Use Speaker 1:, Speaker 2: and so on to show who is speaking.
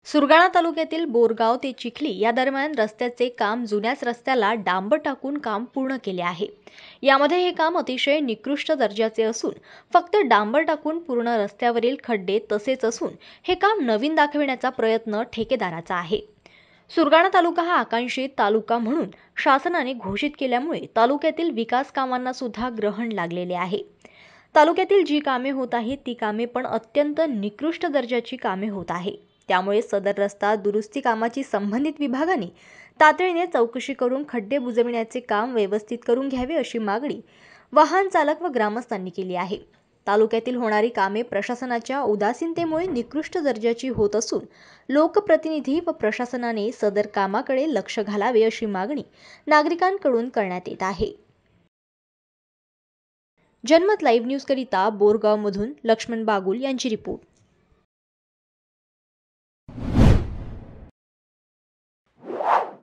Speaker 1: सुरगाणा तालुक्यातील बोरगाव ते चिखली या दरम्यान रस्त्याचे काम जुन्याच रस्त्याला डांबर टाकून काम पूर्ण केले आहे। यामध्ये हे काम अतिशय निकृष्ट दर्जाचे असून फक्त डांबर टाकून पूर्ण रस्त्यावरील खड्डे तसेच असून हे काम नवीन दाखविण्याचा प्रयत्न ठेकेदाराचा आहे। सुरगाणा तालुका हा आकांक्षित तालुका म्हणून शासनाने घोषित केल्यामुळे तालुक्यातील विकास कामांना सुद्धा ग्रहण लागलेले आहे। तालुक्यातील जी कामे होत आहेत ती कामे पण अत्यंत निकृष्ट दर्जाची कामे होत आहे। त्यामुळे सदर रस्ता दुरुस्ती कामाची संबंधित विभागाने तातडीने चौकशी करून खड्डे बुजविण्याचे काम व्यवस्थित करून घ्यावे अशी मागणी वाहन चालक व ग्रामस्थांनी केली आहे। तालुक्यातील होणारी कामे प्रशासनाच्या उदासीनतेमुळे निकृष्ट दर्जाची होत असून लोकप्रतिनिधी व प्रशासनाने सदर कामाकडे लक्ष घालावे अशी मागणी नागरिकांकडून करण्यात येत आहे। जनमत लाईव्ह न्यूज करिता बोरगाव मधून लक्ष्मण बागुल यांची रिपोर्ट।